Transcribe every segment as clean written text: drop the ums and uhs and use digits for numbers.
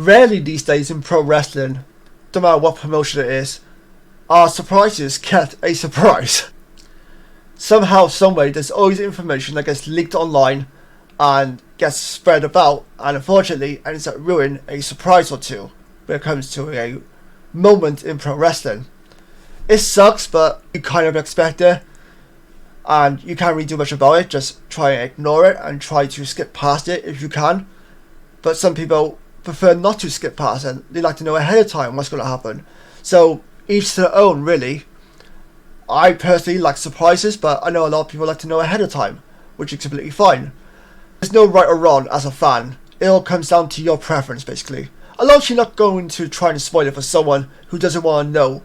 Rarely these days in pro wrestling, no matter what promotion it is, are surprises kept a surprise. Somehow, someway, there's always information that gets leaked online and gets spread about, and unfortunately ends up ruining a surprise or two when it comes to a moment in pro wrestling. It sucks, but you kind of expect it, and you can't really do much about it. Just try and ignore it and try to skip past it if you can. But some people prefer not to skip past it. They like to know ahead of time what's going to happen. So each to their own, really. I personally like surprises, but I know a lot of people like to know ahead of time, which is completely fine. There's no right or wrong as a fan. It all comes down to your preference, basically. As long as you're not going to try and spoil it for someone who doesn't want to know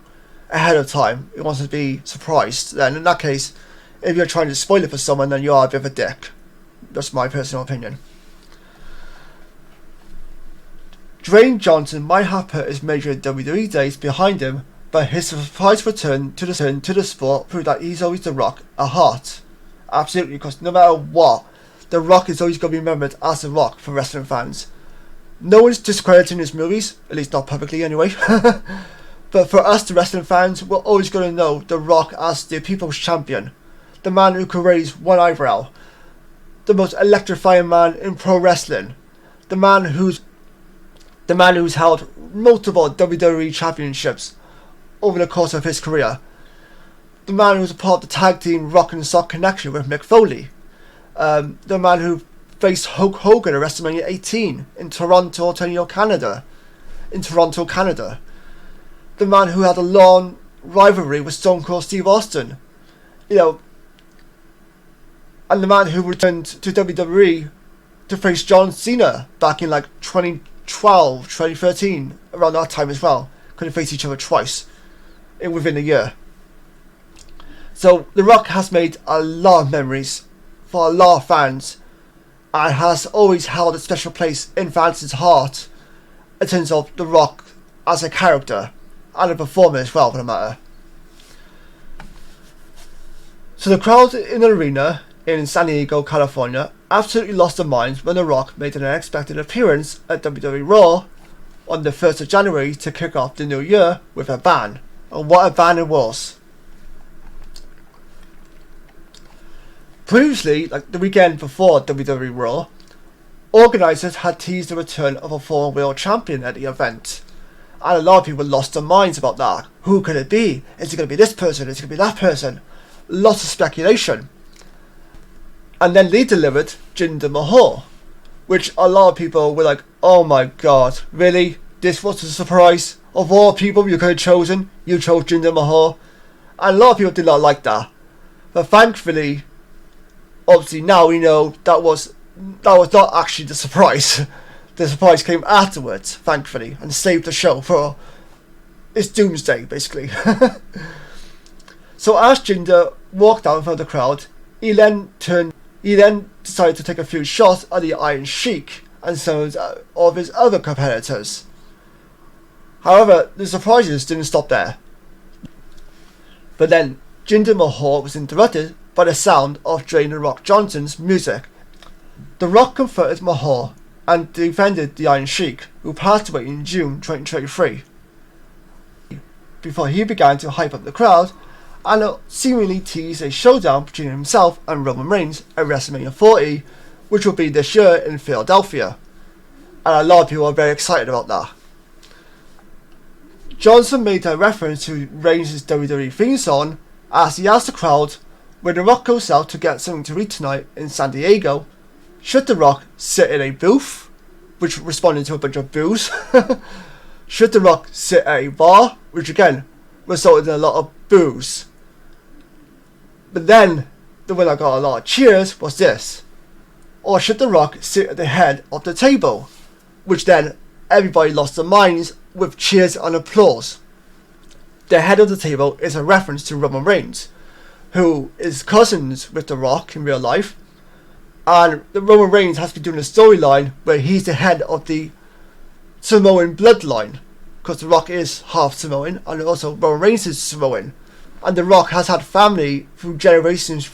ahead of time, who wants to be surprised, then in that case, if you're trying to spoil it for someone, then you are a bit of a dick. That's my personal opinion. Dwayne Johnson might have put his major WWE days behind him, but his surprise return to the sport proved that he's always The Rock at heart. Absolutely, because no matter what, The Rock is always going to be remembered as The Rock for wrestling fans. No one's discrediting his movies, at least not publicly anyway. But for us, the wrestling fans, we're always going to know The Rock as the people's champion. The man who could raise one eyebrow. The most electrifying man in pro wrestling. The man who's held multiple WWE championships over the course of his career. The man who was a part of the tag team Rock and Sock Connection with Mick Foley. The man who faced Hulk Hogan at Wrestlemania 18 in Toronto, Canada. The man who had a long rivalry with Stone Cold Steve Austin. And the man who returned to WWE to face John Cena back in 2012, 2013, around that time as well. Could have faced each other twice within a year. So The Rock has made a lot of memories for a lot of fans and has always held a special place in fans' heart in terms of The Rock as a character and a performer as well, for the matter. So the crowd in the arena in San Diego, California absolutely lost their minds when The Rock made an unexpected appearance at WWE Raw on the 1st of January to kick off the new year with a bang. And what a bang it was. Previously, the weekend before WWE Raw, organisers had teased the return of a former world champion at the event. And a lot of people lost their minds about that. Who could it be? Is it going to be this person? Is it going to be that person? Lots of speculation. And then they delivered Jinder Mahal, which a lot of people were like, oh my god, really? This was a surprise? Of all people you could have chosen, you chose Jinder Mahal? And a lot of people did not like that. But thankfully, obviously now we know that was not actually the surprise. The surprise came afterwards, thankfully, and saved the show for its doomsday, basically. So as Jinder walked out in front of the crowd, he then decided to take a few shots at the Iron Sheik and some of his other competitors. However, the surprises didn't stop there. But then Jinder Mahal was interrupted by the sound of Dwayne "The Rock" Johnson's music. The Rock confronted Mahal and defended the Iron Sheik, who passed away in June 2023, before he began to hype up the crowd and seemingly tease a showdown between himself and Roman Reigns at WrestleMania 40, which will be this year in Philadelphia. And a lot of people are very excited about that. Johnson made a reference to Reigns' WWE theme song as he asked the crowd, when The Rock goes out to get something to eat tonight in San Diego, should The Rock sit in a booth? Which responded to a bunch of boos. Should The Rock sit at a bar? Which again resulted in a lot of boos. But then the one that got a lot of cheers was this. Or should The Rock sit at the head of the table? Which then everybody lost their minds with cheers and applause. The head of the table is a reference to Roman Reigns, who is cousins with The Rock in real life. And Roman Reigns has been doing a storyline where he's the head of the Samoan bloodline, because The Rock is half Samoan and also Roman Reigns is Samoan. And The Rock has had family through generations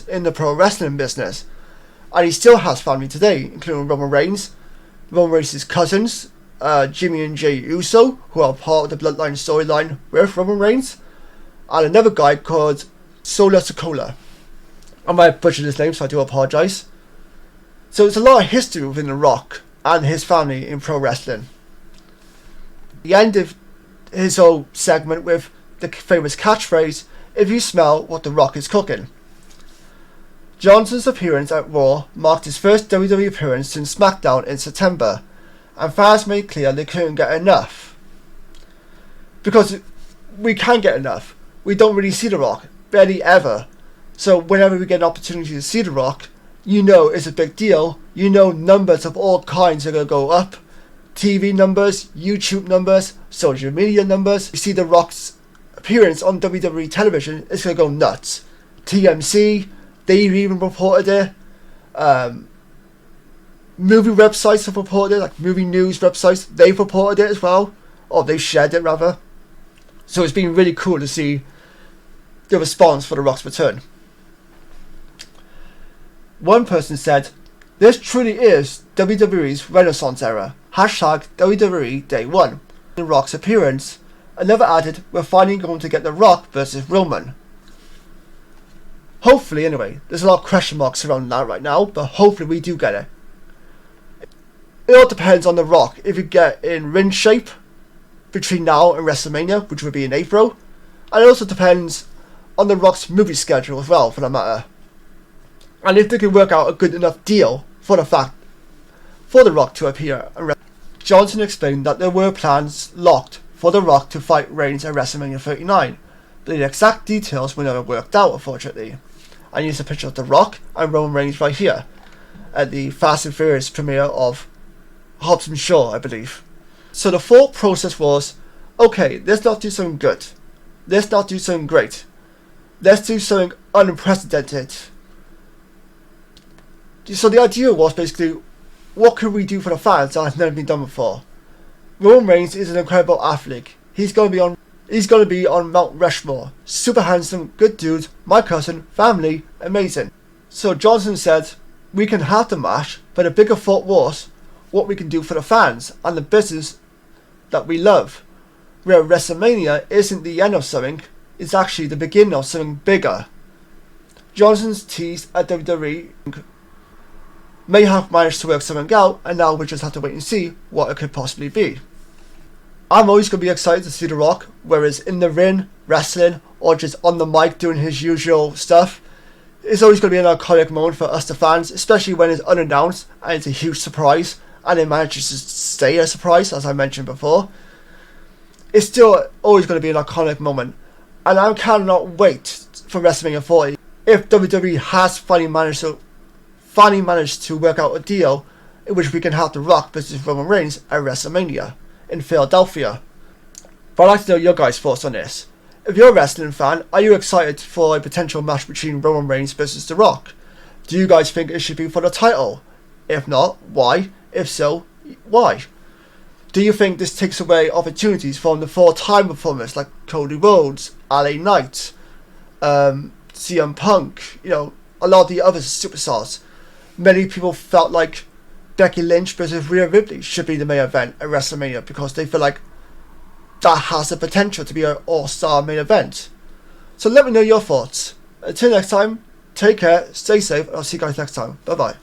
in the pro wrestling business. And he still has family today, including Roman Reigns' cousins, Jimmy and Jey Uso, who are part of the Bloodline storyline with Roman Reigns, and another guy called Solo Sikoa. I might have butchered his name, so I do apologise. So there's a lot of history within The Rock and his family in pro wrestling. He ended his whole segment with the famous catchphrase, "If you smell what The Rock is cooking." Johnson's appearance at Raw marked his first WWE appearance since SmackDown in September, and fans made clear they couldn't get enough. Because we can get enough. We don't really see The Rock, barely ever. So whenever we get an opportunity to see The Rock, you know it's a big deal. You know numbers of all kinds are going to go up. TV numbers, YouTube numbers, social media numbers. You see The Rock's appearance on WWE television, it's going to go nuts. TMC, they've even reported it. Movie websites have reported it, like movie news websites, they've reported it as well. Or they've shared it rather. So it's been really cool to see the response for The Rock's return. One person said, "This truly is WWE's Renaissance era. Hashtag WWE Day 1. The Rock's appearance." Another added, "We're finally going to get The Rock versus Roman." Hopefully, anyway. There's a lot of question marks around that right now, but hopefully we do get it. It all depends on The Rock. If you get in ring shape between now and WrestleMania, which will be in April. And it also depends on The Rock's movie schedule as well, for that matter. And if they can work out a good enough deal for The Rock to appear. Johnson explained that there were plans locked for The Rock to fight Reigns at WrestleMania 39, but the exact details were never worked out, unfortunately. I used a picture of The Rock and Roman Reigns right here at the Fast and Furious premiere of Hobbs and Shaw, I believe. So the thought process was, okay, let's not do something good. Let's not do something great. Let's do something unprecedented. So the idea was basically, what can we do for the fans that has never been done before? Roman Reigns is an incredible athlete. He's going to be on Mount Rushmore. Super handsome, good dude, my cousin, family, amazing. So Johnson said, we can have the match, but the bigger thought was what we can do for the fans and the business that we love. Where WrestleMania isn't the end of something, it's actually the beginning of something bigger. Johnson's teased at WWE may have managed to work something out, and now we just have to wait and see what it could possibly be. I'm always going to be excited to see The Rock, whether it's in the ring, wrestling, or just on the mic doing his usual stuff. It's always going to be an iconic moment for us, the fans, especially when it's unannounced and it's a huge surprise, and it manages to stay a surprise, as I mentioned before. It's still always going to be an iconic moment, and I cannot wait for WrestleMania 40. If WWE has finally managed to work out a deal in which we can have The Rock versus Roman Reigns at WrestleMania in Philadelphia. But I'd like to know your guys' thoughts on this. If you're a wrestling fan, are you excited for a potential match between Roman Reigns versus The Rock? Do you guys think it should be for the title? If not, why? If so, why? Do you think this takes away opportunities from the 4-time performers like Cody Rhodes, LA Knight, CM Punk, a lot of the other superstars? Many people felt like Becky Lynch versus Rhea Ripley should be the main event at WrestleMania because they feel like that has the potential to be an all-star main event. So let me know your thoughts. Until next time, take care, stay safe, and I'll see you guys next time. Bye bye.